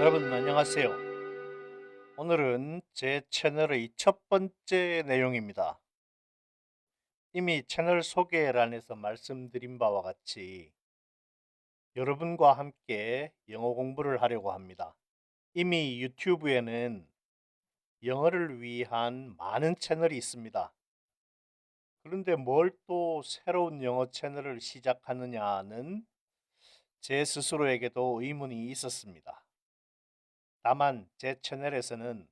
여러분 안녕하세요. 오늘은 제 채널의 첫 번째 내용입니다. 이미 채널 소개란에서 말씀드린 바와 같이 여러분과 함께 영어 공부를 하려고 합니다. 이미 유튜브에는 영어를 위한 많은 채널이 있습니다. 그런데 뭘 또 새로운 영어 채널을 시작하느냐는 제 스스로에게도 의문이 있었습니다. 다만 제 채널에서는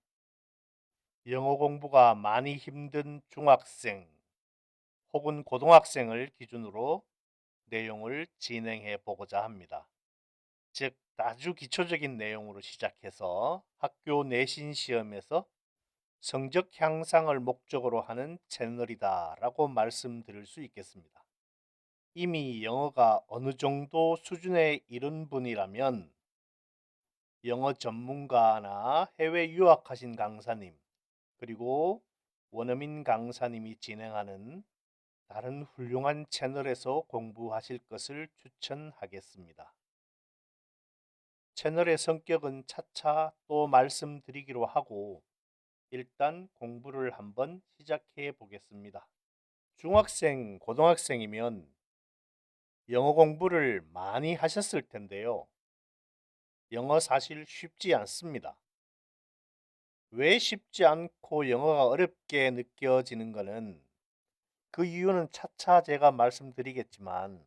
영어 공부가 많이 힘든 중학생 혹은 고등학생을 기준으로 내용을 진행해 보고자 합니다. 즉, 아주 기초적인 내용으로 시작해서 학교 내신 시험에서 성적 향상을 목적으로 하는 채널이다라고 말씀드릴 수 있겠습니다. 이미 영어가 어느 정도 수준에 이른 분이라면 영어 전문가나 해외 유학하신 강사님, 그리고 원어민 강사님이 진행하는 다른 훌륭한 채널에서 공부하실 것을 추천하겠습니다. 채널의 성격은 차차 또 말씀드리기로 하고 일단 공부를 한번 시작해 보겠습니다. 중학생, 고등학생이면 영어 공부를 많이 하셨을 텐데요. 영어 사실 쉽지 않습니다. 왜 쉽지 않고 영어가 어렵게 느껴지는 것은 그 이유는 차차 제가 말씀드리겠지만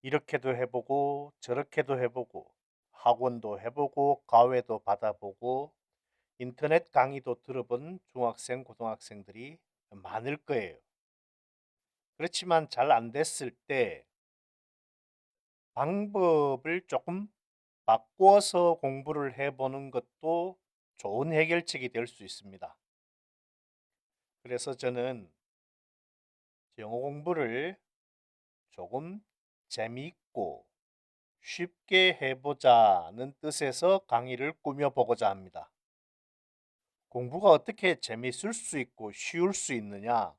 이렇게도 해보고 저렇게도 해보고 학원도 해보고 과외도 받아보고 인터넷 강의도 들어본 중학생, 고등학생들이 많을 거예요. 그렇지만 잘 안 됐을 때 방법을 조금 바꿔서 공부를 해보는 것도 좋은 해결책이 될 수 있습니다. 그래서 저는 영어 공부를 조금 재미있고 쉽게 해보자는 뜻에서 강의를 꾸며보고자 합니다. 공부가 어떻게 재미있을 수 있고 쉬울 수 있느냐?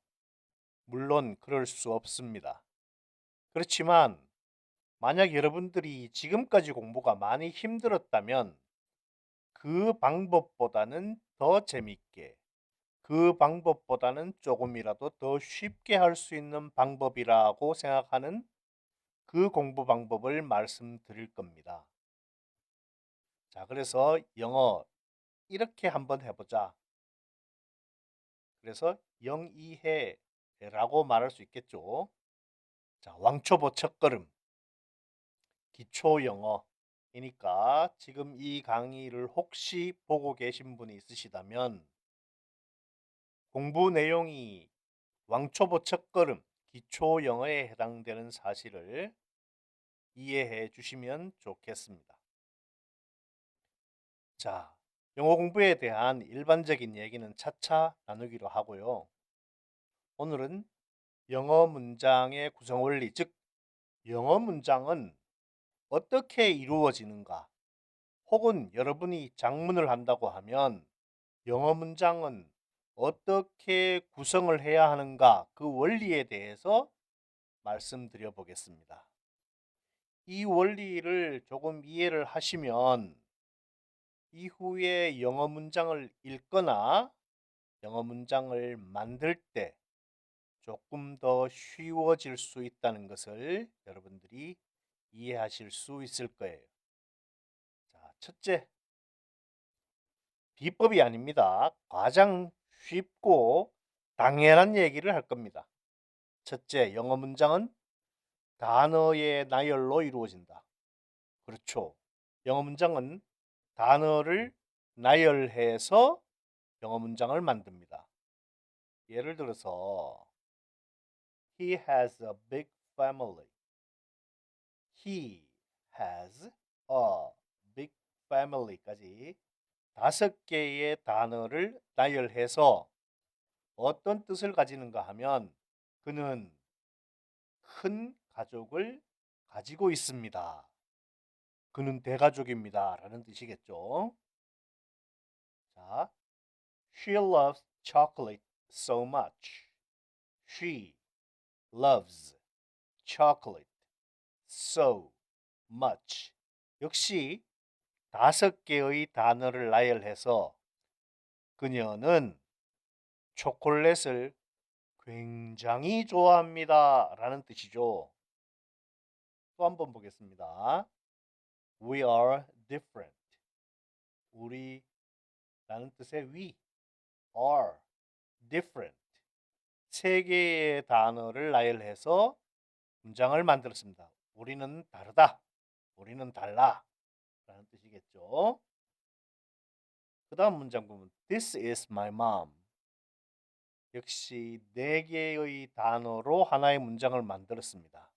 물론 그럴 수 없습니다. 그렇지만 만약 여러분들이 지금까지 공부가 많이 힘들었다면 그 방법보다는 더 재밌게, 그 방법보다는 조금이라도 더 쉽게 할 수 있는 방법이라고 생각하는 그 공부 방법을 말씀드릴 겁니다. 자, 그래서 영어 이렇게 한번 해보자. 그래서 영이해라고 말할 수 있겠죠. 자, 왕초보 첫걸음, 기초 영어이니까 지금 이 강의를 혹시 보고 계신 분이 있으시다면 공부 내용이 왕초보 첫걸음, 기초 영어에 해당되는 사실을 이해해 주시면 좋겠습니다. 자, 영어 공부에 대한 일반적인 얘기는 차차 나누기로 하고요. 오늘은 영어 문장의 구성 원리, 즉 영어 문장은 어떻게 이루어지는가, 혹은 여러분이 작문을 한다고 하면 영어 문장은 어떻게 구성을 해야 하는가, 그 원리에 대해서 말씀드려 보겠습니다. 이 원리를 조금 이해를 하시면 이후에 영어 문장을 읽거나 영어 문장을 만들 때 조금 더 쉬워질 수 있다는 것을 여러분들이 이해하실 수 있을 거예요. 자, 첫째, 비법이 아닙니다. 가장 쉽고 당연한 얘기를 할 겁니다. 첫째, 영어 문장은 단어의 나열로 이루어진다. 그렇죠. 영어 문장은 단어를 나열해서 영어 문장을 만듭니다. 예를 들어서 He has a big family. He has a big family까지 5개의 단어를 나열해서 어떤 뜻을 가지는가 하면 그는 큰 가족을 가지고 있습니다. 그는 대가족입니다. 라는 뜻이겠죠. 자, She loves chocolate so much. She loves chocolate so much. 역시 5개의 단어를 나열해서 그녀는 초콜릿을 굉장히 좋아합니다 라는 뜻이죠. 또 한번 보겠습니다. We are different. 우리 라는 뜻의 we are different. 3개의 단어를 나열해서 문장을 만들었습니다. 우리는 다르다. 우리는 달라. 라는 뜻이겠죠. 그 다음 문장 보면 This is my mom. 역시 4개의 단어로 하나의 문장을 만들었습니다.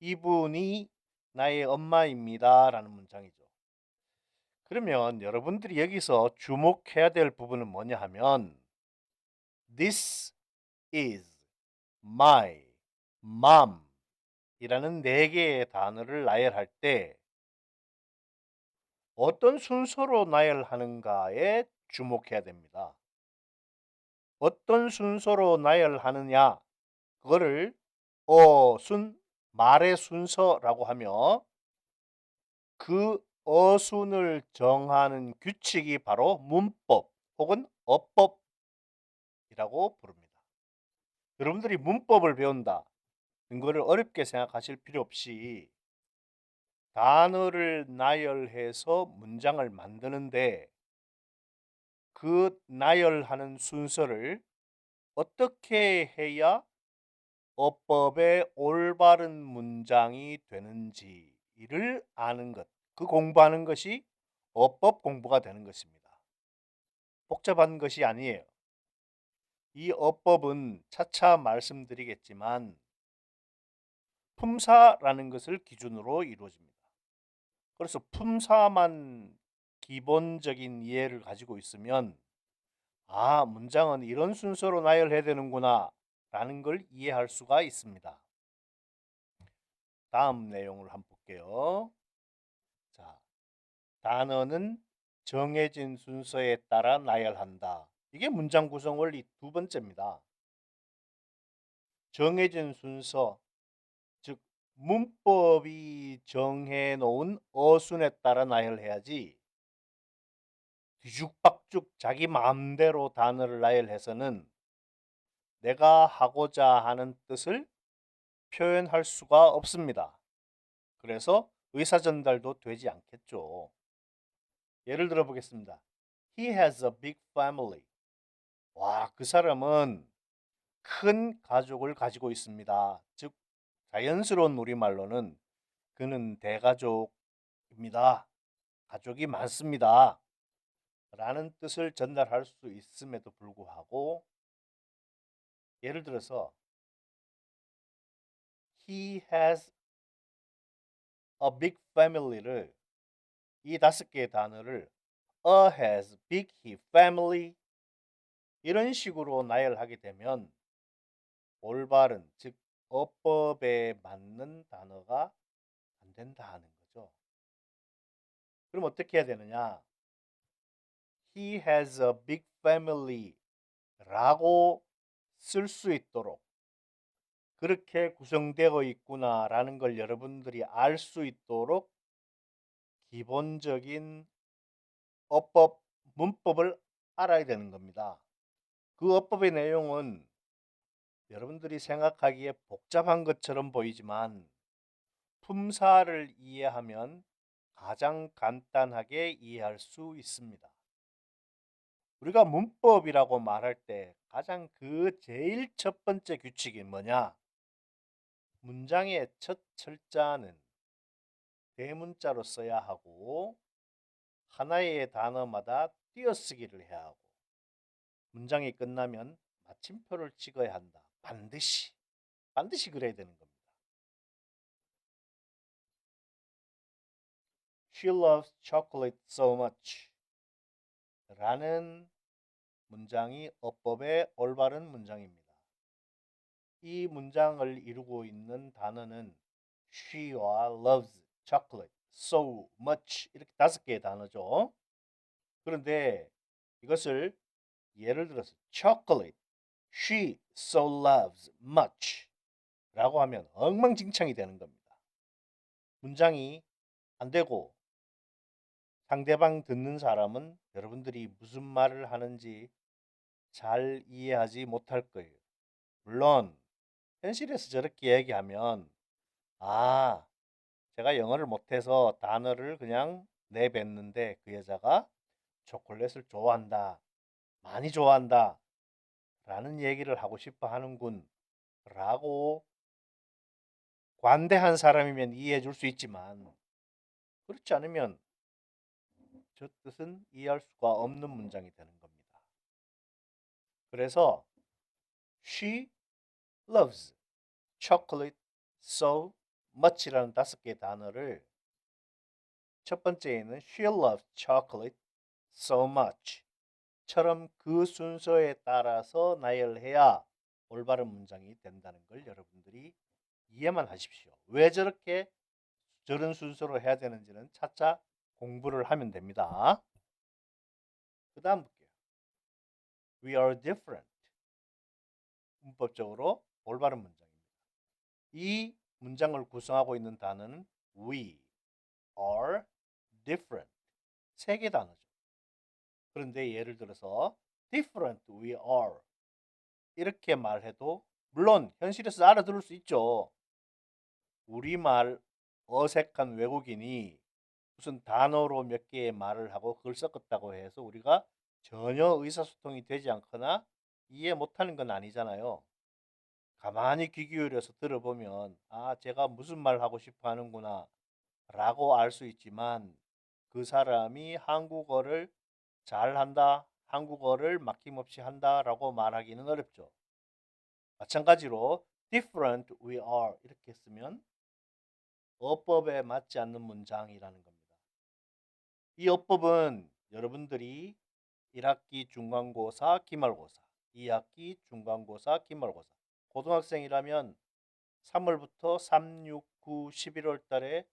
이분이 나의 엄마입니다. 라는 문장이죠. 그러면 여러분들이 여기서 주목해야 될 부분은 뭐냐 하면 This is my mom 이라는 4개의 단어를 나열할 때 어떤 순서로 나열하는가에 주목해야 됩니다. 어떤 순서로 나열하느냐 그거를 말의 순서라고 하며 그 어순을 정하는 규칙이 바로 문법 혹은 어법이라고 부릅니다. 여러분들이 문법을 배운다. 이거를 어렵게 생각하실 필요 없이 단어를 나열해서 문장을 만드는데 그 나열하는 순서를 어떻게 해야 어법의 올바른 문장이 되는지를 아는 것, 그 공부하는 것이 어법 공부가 되는 것입니다. 복잡한 것이 아니에요. 이 어법은 차차 말씀드리겠지만 품사라는 것을 기준으로 이루어집니다. 그래서 품사만 기본적인 이해를 가지고 있으면 문장은 이런 순서로 나열해야 되는구나 라는 걸 이해할 수가 있습니다. 다음 내용을 한번 볼게요. 자, 단어는 정해진 순서에 따라 나열한다. 이게 문장 구성 원리 2번째입니다. 정해진 순서, 즉 문법이 정해놓은 어순에 따라 나열해야지 뒤죽박죽 자기 마음대로 단어를 나열해서는 내가 하고자 하는 뜻을 표현할 수가 없습니다. 그래서 의사 전달도 되지 않겠죠. 예를 들어 보겠습니다. He has a big family. 그 사람은 큰 가족을 가지고 있습니다. 즉 자연스러운 우리말로는 그는 대가족입니다. 가족이 많습니다. 라는 뜻을 전달할 수 있음에도 불구하고 예를 들어서 He has a big family를 이 5개의 단어를 has big he family 이런 식으로 나열하게 되면 올바른 즉 어법에 맞는 단어가 안 된다는 거죠. 그럼 어떻게 해야 되느냐? He has a big family 라고 쓸 수 있도록 그렇게 구성되어 있구나라는 걸 여러분들이 알 수 있도록 기본적인 어법, 문법을 알아야 되는 겁니다. 그 어법의 내용은 여러분들이 생각하기에 복잡한 것처럼 보이지만 품사를 이해하면 가장 간단하게 이해할 수 있습니다. 우리가 문법이라고 말할 때 가장 제일 첫 번째 규칙이 뭐냐? 문장의 첫 철자는 대문자로 써야 하고 하나의 단어마다 띄어쓰기를 해야 하고 문장이 끝나면 마침표를 찍어야 한다. 반드시 그래야 되는 겁니다. She loves chocolate so much 라는 문장이 어법의 올바른 문장입니다. 이 문장을 이루고 있는 단어는 she와 loves chocolate so much 이렇게 5개의 단어죠. 그런데 이것을 예를 들어서 chocolate she so loves much 라고 하면 엉망진창이 되는 겁니다. 문장이 안 되고 상대방 듣는 사람은 여러분들이 무슨 말을 하는지 잘 이해하지 못할 거예요. 물론 현실에서 저렇게 얘기하면 아, 제가 영어를 못해서 단어를 그냥 내뱉는데 그 여자가 초콜릿을 좋아한다, 많이 좋아한다 라는 얘기를 하고 싶어 하는군 라고 관대한 사람이면 이해해 줄 수 있지만 그렇지 않으면 저 뜻은 이해할 수가 없는 문장이 되는 겁니다. 그래서 she loves chocolate so much라는 5개의 단어를 첫 번째에는 she loves chocolate so much 처럼 그 순서에 따라서 나열해야 올바른 문장이 된다는 걸 여러분들이 이해만 하십시오. 왜 저렇게 저런 순서로 해야 되는지는 차차 공부를 하면 됩니다. 그 다음 볼게요. We are different. 문법적으로 올바른 문장입니다. 이 문장을 구성하고 있는 단어는 we are different. 3개 단어죠. 그런데 예를 들어서 different we are 이렇게 말해도 물론 현실에서 알아들을 수 있죠. 우리말 어색한 외국인이 무슨 단어로 몇 개의 말을 하고 그걸 섞었다고 해서 우리가 전혀 의사소통이 되지 않거나 이해 못하는 건 아니잖아요. 가만히 귀 기울여서 들어보면 아, 제가 무슨 말 하고 싶어 하는구나 라고 알 수 있지만 그 사람이 한국어를 잘한다, 한국어를 막힘없이 한다라고 말하기는 어렵죠. 마찬가지로 different we are 이렇게 쓰면 어법에 맞지 않는 문장이라는 겁니다. 이 어법은 여러분들이 1학기 중간고사, 기말고사, 2학기 중간고사, 기말고사 고등학생이라면 3월부터 3, 6, 9, 11월 달에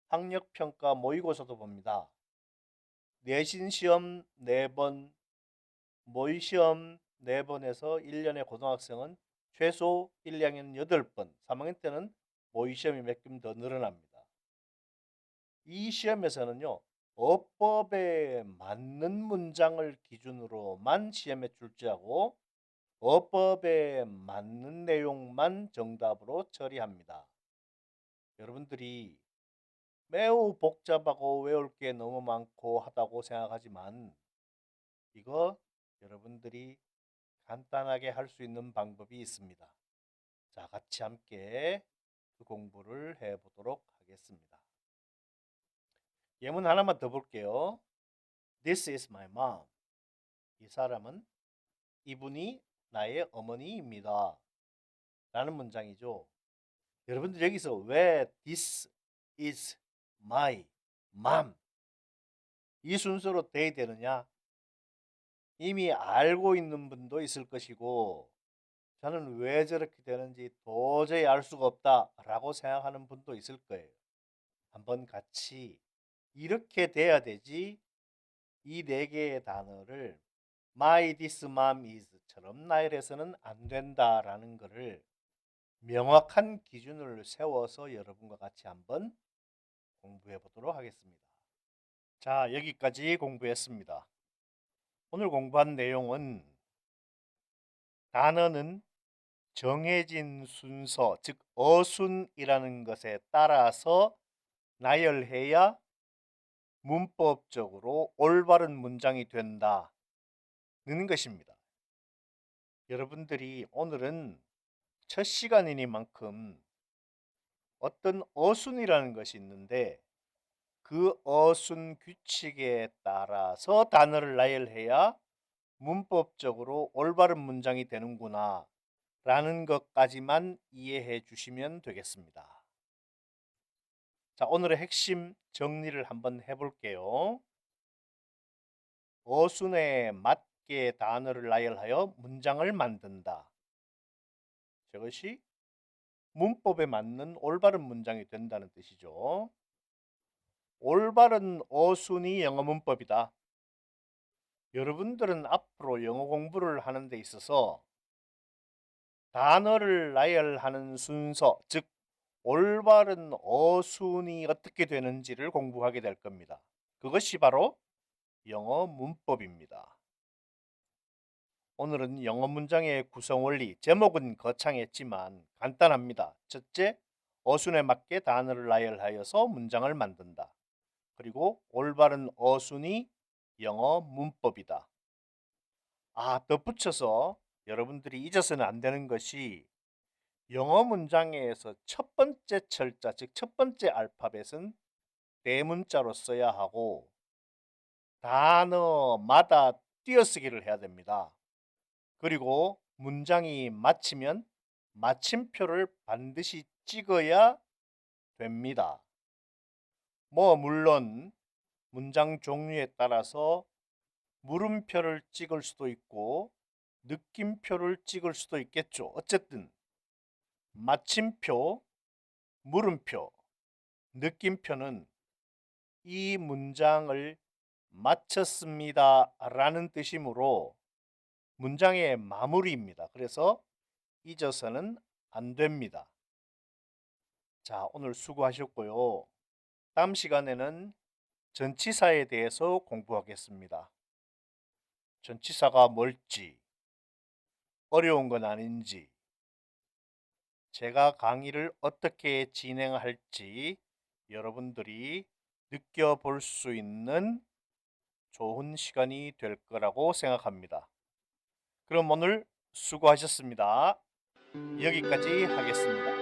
학력평가 모의고사도 봅니다. 내신 시험 4번, 모의 시험 4번에서 1년에 고등학생은 최소 1, 2학년 8번, 3학년 때는 모의 시험이 몇 개 더 늘어납니다. 이 시험에서는요. 어법에 맞는 문장을 기준으로만 시험에 출제하고 어법에 맞는 내용만 정답으로 처리합니다. 여러분들이 매우 복잡하고 외울 게 너무 많고 하다고 생각하지만 이거 여러분들이 간단하게 할 수 있는 방법이 있습니다. 자, 같이 함께 그 공부를 해보도록 하겠습니다. 예문 하나만 더 볼게요. This is my mom. 이 사람은 이분이 나의 어머니입니다. 라는 문장이죠. 여러분들 여기서 왜 this is my mom 이 순서로 돼야 되느냐? 이미 알고 있는 분도 있을 것이고 저는 왜 저렇게 되는지 도저히 알 수가 없다라고 생각하는 분도 있을 거예요. 한번 같이 이렇게 돼야 되지 이 4개의 단어를 my, this, mom, is처럼 나열해서는 안 된다라는 것을 명확한 기준을 세워서 여러분과 같이 한번 공부해 보도록 하겠습니다. 자, 여기까지 공부했습니다. 오늘 공부한 내용은 단어는 정해진 순서, 즉 어순이라는 것에 따라서 나열해야 문법적으로 올바른 문장이 된다는 것입니다. 여러분들이 오늘은 첫 시간이니만큼 어떤 어순이라는 것이 있는데 그 어순 규칙에 따라서 단어를 나열해야 문법적으로 올바른 문장이 되는구나 라는 것까지만 이해해 주시면 되겠습니다. 자, 오늘의 핵심 정리를 한번 해볼게요. 어순에 맞게 단어를 나열하여 문장을 만든다. 저것이 문법에 맞는 올바른 문장이 된다는 뜻이죠. 올바른 어순이 영어 문법이다. 여러분들은 앞으로 영어 공부를 하는 데 있어서 단어를 나열하는 순서, 즉 올바른 어순이 어떻게 되는지를 공부하게 될 겁니다. 그것이 바로 영어 문법입니다. 오늘은 영어 문장의 구성 원리, 제목은 거창했지만 간단합니다. 첫째, 어순에 맞게 단어를 나열하여서 문장을 만든다. 그리고 올바른 어순이 영어 문법이다. 덧붙여서 여러분들이 잊어서는 안 되는 것이 영어 문장에서 첫 번째 철자, 즉 첫 번째 알파벳은 대문자로 써야 하고 단어마다 띄어쓰기를 해야 됩니다. 그리고 문장이 마치면 마침표를 반드시 찍어야 됩니다. 물론 문장 종류에 따라서 물음표를 찍을 수도 있고 느낌표를 찍을 수도 있겠죠. 어쨌든 마침표, 물음표, 느낌표는 이 문장을 마쳤습니다 라는 뜻이므로 문장의 마무리입니다. 그래서 잊어서는 안 됩니다. 자, 오늘 수고하셨고요. 다음 시간에는 전치사에 대해서 공부하겠습니다. 전치사가 뭘지, 어려운 건 아닌지, 제가 강의를 어떻게 진행할지 여러분들이 느껴볼 수 있는 좋은 시간이 될 거라고 생각합니다. 그럼 오늘 수고하셨습니다. 여기까지 하겠습니다.